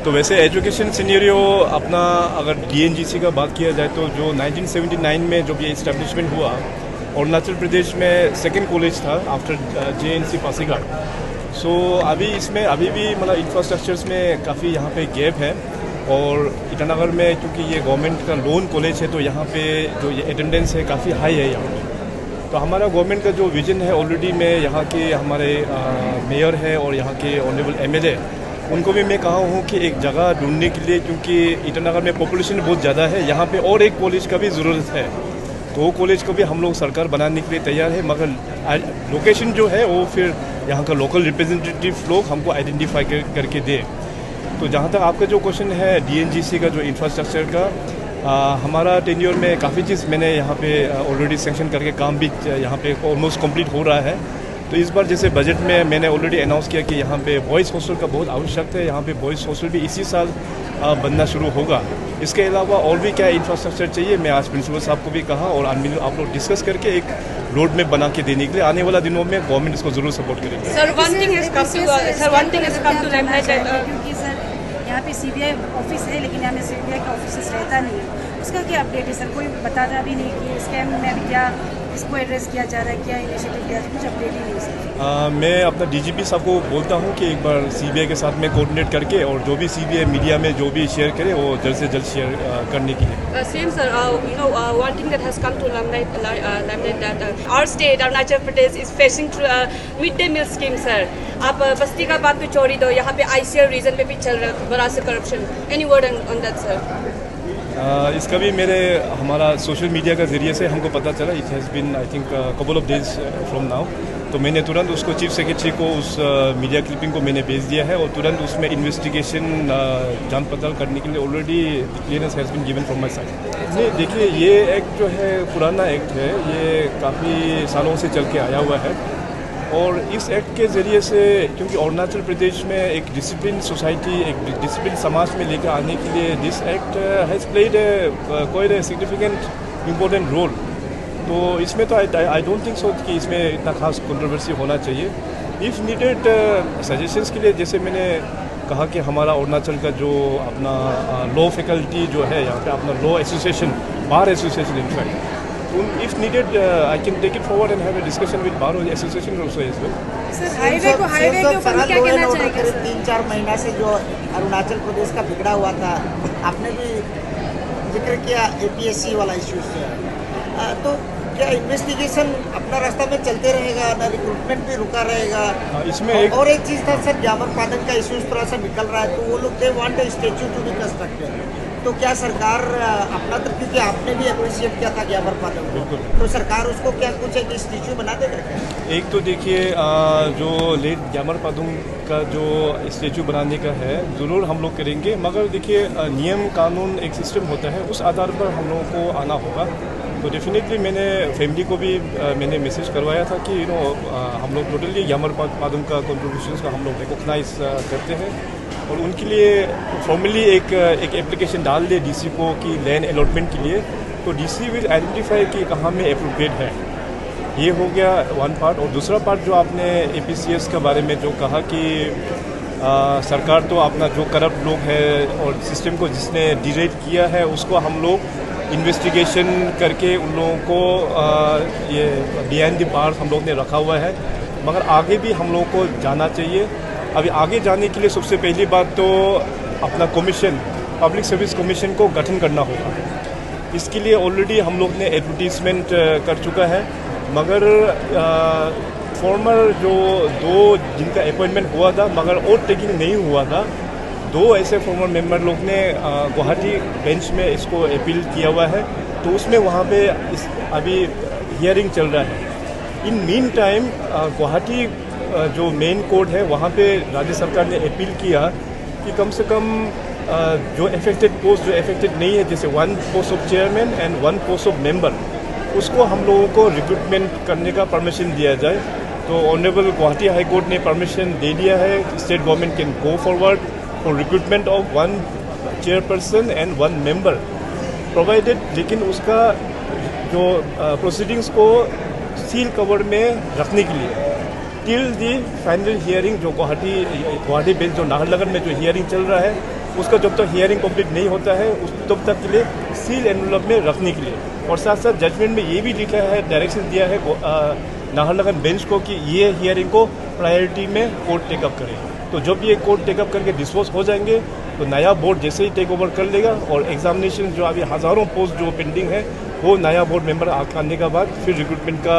तो वैसे education scenario अपना अगर डीएनजीसी का बात किया जाए तो जो 1979 में जब ये इस्टेब्लिशमेंट हुआ, अरुणाचल प्रदेश में सेकंड कॉलेज था आफ्टर जेएनसी पासीघाट। सो अभी इसमें अभी भी मतलब इंफ्रास्ट्रक्चर्स में काफ़ी यहाँ पे गैप है। और ईटानगर में क्योंकि ये गवर्नमेंट का लोन कॉलेज है तो यहाँ पे जो ये अटेंडेंस है काफ़ी हाई है यहाँ पे। तो हमारा गवर्नमेंट का जो विजन है ऑलरेडी मैं यहाँ के हमारे मेयर है और यहाँ के ऑनरेबल एमएलए उनको भी मैं कहा हूँ कि एक जगह ढूंढने के लिए, क्योंकि ईटानगर में पॉपुलेशन बहुत ज़्यादा है, यहाँ पे और एक कॉलेज का भी ज़रूरत है। तो वो कॉलेज को भी हम लोग सरकार बनाने के लिए तैयार है, मगर लोकेशन जो है वो फिर यहाँ का लोकल रिप्रेजेंटेटिव लोग हमको आइडेंटिफाई करके दे। तो जहाँ तक आपका जो क्वेश्चन है डीएनजीसी का जो इंफ्रास्ट्रक्चर का, हमारा टेन्योर में काफ़ी चीज़ मैंने यहाँ पे ऑलरेडी सेंक्शन करके काम भी यहाँ पे ऑलमोस्ट कंप्लीट हो रहा है। तो इस बार जैसे बजट में मैंने ऑलरेडी अनाउंस किया कि यहाँ पे बॉयज़ हॉस्टल का बहुत आवश्यकता है। यहाँ पे बॉयज़ हॉस्टल भी इसी साल बनना शुरू होगा। इसके अलावा और भी क्या इंफ्रास्ट्रक्चर चाहिए मैं आज प्रिंसिपल साहब को भी कहा और आप लोग डिस्कस करके एक रोड मैप बना के देने के लिए आने वाला दिनों में गवर्नमेंट इसको जरूर सपोर्ट करेगी। Sir one thing is come to क्योंकि सर यहाँ पे सीबीआई ऑफिस है लेकिन यहाँ में सीबीआई का ऑफिस रहता नहीं है, उसका क्या अपडेट है सर? कोई बताता भी नहीं कि स्कैम में अभी क्या इसको एड्रेस किया जा रहा है, क्या इनिशिएटिव लिया, कुछ अपडेट ही नहीं सर। मैं अपना डीजीपी साहब को बोलता हूँ कि एक बार सीबीआई के साथ में कोऑर्डिनेट करके और जो भी सीबीआई मीडिया में जो भी शेयर करे वो जल्द से जल्द शेयर करने की है। Same sir, one thing that has come to limelight that our state, Arunachal Pradesh, is facing midday meal scheme sir. आप बस्ती का बात पे छोड़ दो, यहाँ पे आईसीआर रीजन में भी चल रहा है बड़ा से corruption. Any word on that sir? इसका भी हमारा सोशल मीडिया का ज़रिए से हमको पता चला। It has been I think couple of days from now. तो मैंने तुरंत उसको चीफ सेक्रेटरी को उस मीडिया क्लिपिंग को मैंने भेज दिया है और तुरंत उसमें इन्वेस्टिगेशन जांच पड़ताल करने के लिए already clearance has been given from my side. नहीं देखिए, ये एक्ट जो है पुराना एक्ट है, ये काफ़ी सालों से चल के आया हुआ है। और इस एक्ट के ज़रिए से क्योंकि अरुणाचल प्रदेश में एक डिसिप्लिन सोसाइटी, एक डिसिप्लिन समाज में लेकर आने के लिए this act has played quite a significant important role. तो इसमें तो आई डोंट थिंक सो कि इसमें इतना खास कंट्रोवर्सी होना चाहिए। इफ़ नीडेड सजेशंस के लिए, जैसे मैंने कहा कि हमारा अरुणाचल का जो अपना लॉ फैकल्टी जो है यहाँ पे अपना law association, bar association in fact, if needed I can take it forward and have a discussion with bar association also as well. Sir highway के ऊपर क्या कहना चाहेंगे सर? 3-4 महीना से जो अरुणाचल प्रदेश का बिगड़ा हुआ था, आपने भी जिक्र किया एपीएससी वाला इश्यू से, तो क्या इन्वेस्टिगेशन अपना रास्ता में चलते रहेगा ना, रिक्रूटमेंट भी रुका रहेगा? इसमें और एक चीज़ था सर, ग्यामर पादन का इश्यूज थोड़ा सा निकल रहा है, तो वो लोग they want a statue to be constructed. तो क्या सरकार अपना, तो क्योंकि आपने भी अप्रिशिएट किया था ग्यामर पादन को, तो सरकार उसको क्या कुछ एक स्टैच्यू बना देगा क्या? एक तो देखिए जो लेट ग्यामर पादुंग का जो स्टैचू बनाने का है ज़रूर हम लोग करेंगे, मगर देखिए नियम कानून एक सिस्टम होता है, उस आधार पर हम लोगों को आना होगा। तो डेफिनेटली मैंने फैमिली को भी मैंने मैसेज करवाया था कि हम लोग टोटली ग्यामर पादुंग का कंट्रीब्यूशन का हम लोग रिकॉग्नाइज करते हैं और उनके लिए फॉर्मली एक एप्लीकेशन डाल दे डीसी को कि लैंड अलॉटमेंट के लिए। तो डीसी विल आइडेंटिफाई कि कहाँ में अप्रोप्रिएट है। ये हो गया वन पार्ट। और दूसरा पार्ट जो आपने एपीसीएस के बारे में जो कहा कि सरकार तो अपना जो करप्ट लोग है और सिस्टम को जिसने डिरेट किया है उसको हम लोग इन्वेस्टिगेशन करके उन लोगों को ये बिहाइंड द बार्स हम लोग ने रखा हुआ है, मगर आगे भी हम लोगों को जाना चाहिए। अभी आगे जाने के लिए सबसे पहली बात तो अपना कमीशन, पब्लिक सर्विस कमीशन को गठन करना होगा। इसके लिए ऑलरेडी हम लोग ने एडवर्टीजमेंट कर चुका है, मगर फॉर्मर जो दो जिनका अपॉइंटमेंट हुआ था मगर और टेकिंग नहीं हुआ था, दो ऐसे फॉर्मर मेंबर लोग ने गुवाहाटी बेंच में इसको अपील किया हुआ है। तो उसमें वहाँ पे अभी हियरिंग चल रहा है। इन मीन टाइम गुवाहाटी जो मेन कोर्ट है वहाँ पे राज्य सरकार ने अपील किया कि कम से कम जो अफेक्टेड पोस्ट जो अफेक्टेड नहीं है, जैसे 1 post of chairman and 1 post of member, उसको हम लोगों को रिक्रूटमेंट करने का परमिशन दिया जाए। तो ऑनरेबल गुवाहाटी हाई कोर्ट ने परमिशन दे दिया है, state government can go forward for recruitment of 1 chairperson and 1 member provided, लेकिन उसका जो प्रोसीडिंग्स को सील कवर में रखने के लिए टिल दी फाइनल हियरिंग जो गुवाहाटी बेंच जो नाहरलगुन में जो हियरिंग चल रहा है उसका जब तक हियरिंग कंप्लीट नहीं होता है उस तब तक के लिए सील एनवलप में रखने के लिए। और साथ साथ जजमेंट में ये भी लिखा है, डायरेक्शन दिया है नाहरलगुन बेंच को कि ये हियरिंग को प्रायोरिटी में कोर्ट टेकअप करे। तो जब ये कोर्ट टेकअप करके डिस्पोज हो जाएंगे तो नया बोर्ड जैसे ही टेक ओवर कर लेगा और एग्जामिनेशन जो अभी हज़ारों पोस्ट जो पेंडिंग है वो नया बोर्ड मेंबर आने के बाद फिर रिक्रूटमेंट का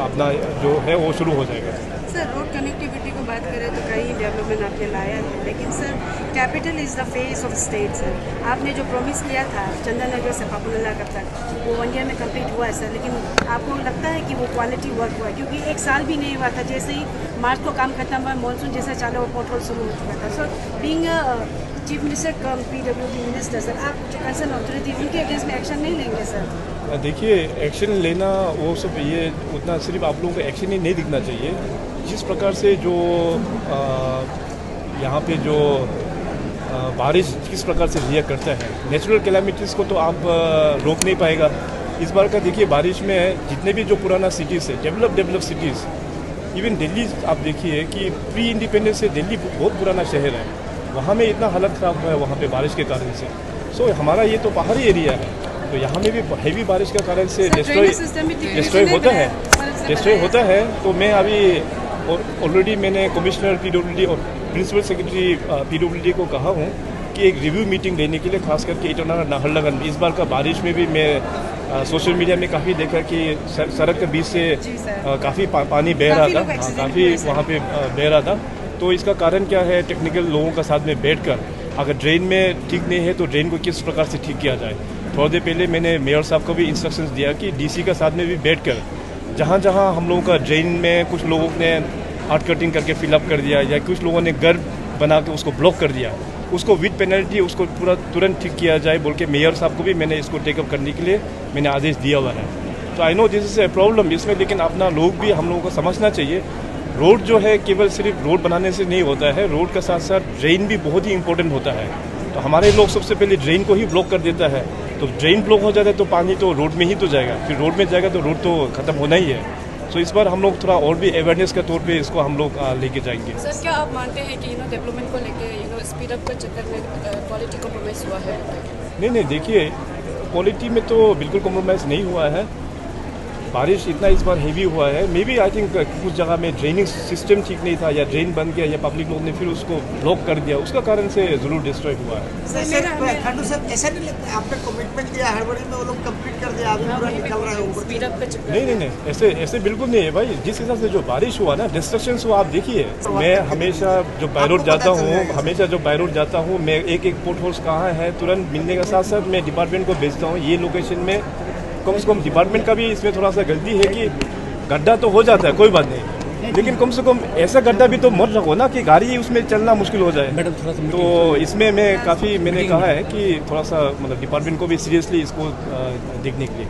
अपना जो है वो शुरू हो जाएगा। सर रोड कनेक्टिविटी को बात करें तो कई डेवलपमेंट आपने लाया है, लेकिन sir capital is the face of state. Sir आपने जो प्रॉमिस लिया था चंदननगर से पापुलर तक वो 1 ईयर में कंप्लीट हुआ है सर, लेकिन आपको लगता है कि वो क्वालिटी वर्क हुआ है? क्योंकि 1 साल भी नहीं हुआ था, जैसे ही मार्च को काम खत्म हुआ, मानसून जैसे चालू वो पोर्टल शुरू हो चुका था। सर बीइंग चीफ मिनिस्टर कम PWD मिनिस्टर, सर आप जो कंसर्न अथॉरिटी उनके अगेंस्ट में एक्शन नहीं लेंगे सर? देखिए एक्शन लेना वो सब ये उतना सिर्फ आप लोगों को एक्शन ही नहीं दिखना चाहिए। जिस प्रकार से जो यहाँ पे जो बारिश किस प्रकार से रिएक्ट करता है, नेचुरल कैलामिटीज़ को तो आप रोक नहीं पाएगा। इस बार का देखिए बारिश में जितने भी जो पुराना सिटीज़ है, डेवलप सिटीज़, इवन दिल्ली आप देखिए कि प्री इंडिपेंडेंस से दिल्ली बहुत पुराना शहर है, वहाँ में इतना हालत ख़राब हुआ है वहाँ पे बारिश के कारण से। सो हमारा ये तो पहाड़ी एरिया है, तो यहाँ में भी हैवी बारिश के कारण से डिस्ट्रॉय होता है। तो मैं अभी ऑलरेडी मैंने कमिश्नर PWD और प्रिंसिपल सेक्रेटरी PWD को कहा हूँ कि एक रिव्यू मीटिंग लेने के लिए, खास करके ईटानगर नाहरलगुन इस बार का बारिश में भी मैं सोशल मीडिया में काफ़ी देखा कि सड़क के बीच से काफ़ी पानी बह रहा था, काफ़ी वहाँ पे बह रहा था। तो इसका कारण क्या है, टेक्निकल लोगों का साथ में बैठकर अगर ड्रेन में ठीक नहीं है तो ड्रेन को किस प्रकार से ठीक किया जाए। थोड़ी देर पहले मैंने मेयर साहब को भी इंस्ट्रक्शंस दिया कि DC का साथ में भी बैठकर जहाँ जहाँ हम लोगों का ड्रेन में कुछ लोगों ने हार्ड कटिंग करके फिलअप कर दिया या कुछ लोगों ने घर बना के उसको ब्लॉक कर दिया, उसको विद पेनल्टी उसको पूरा तुरंत ठीक किया जाए बोल के मेयर साहब को भी मैंने इसको टेकअप करने के लिए मैंने आदेश दिया हुआ है। तो I know this is a problem इसमें, लेकिन अपना लोग भी हम लोगों को समझना चाहिए रोड जो है केवल सिर्फ रोड बनाने से नहीं होता है, रोड का साथ साथ ड्रेन भी बहुत ही इंपॉर्टेंट होता है। तो हमारे लोग सबसे पहले ड्रेन को ही ब्लॉक कर देता है, तो ड्रेन ब्लॉक हो जाता है तो पानी तो रोड में ही तो जाएगा, फिर रोड में जाएगा तो रोड तो ख़त्म होना ही है। तो इस बार हम लोग थोड़ा और भी अवेयरनेस के तौर पे इसको हम लोग लेके जाएंगे। सर क्या आप मानते हैं कि डेवलपमेंट को लेके स्पीड अप के चक्कर में क्वालिटी कॉम्प्रोमाइज़ हुआ है? नहीं देखिए क्वालिटी में तो बिल्कुल कॉम्प्रोमाइज़ नहीं हुआ है। बारिश इतना इस बार हेवी हुआ है, मे बी आई थिंक कुछ जगह में ड्रेनिंग सिस्टम ठीक नहीं था या ड्रेन बन गया या पब्लिक लोग ने फिर उसको ब्लॉक कर दिया, उसका कारण से ज़रूर डिस्ट्रॉय हुआ है। सर ऐसा नहीं लगता आपने कमिटमेंट दिया हड़बड़ी में वो लोग कंप्लीट कर दिया, अभी पूरा निकल रहा है ऊपर? स्पीड अप के चक्कर नहीं ऐसे बिल्कुल नहीं है भाई। जिस हिसाब से जो बारिश हुआ ना, डिस्ट्रक्शन हुआ, आप देखिए मैं हमेशा जो बाय रोड जाता हूँ मैं एक पोर्ट होल्स कहाँ है तुरंत मिलने के साथ साथ मैं डिपार्टमेंट को भेजता हूँ ये लोकेशन में। कम से कम डिपार्टमेंट का भी इसमें थोड़ा सा गलती है कि गड्ढा तो हो जाता है कोई बात नहीं, लेकिन कम से कम ऐसा गड्ढा भी तो मत रखो ना कि गाड़ी उसमें चलना मुश्किल हो जाए। तो इसमें मैंने कहा है कि थोड़ा सा मतलब डिपार्टमेंट को भी सीरियसली इसको देखने के लिए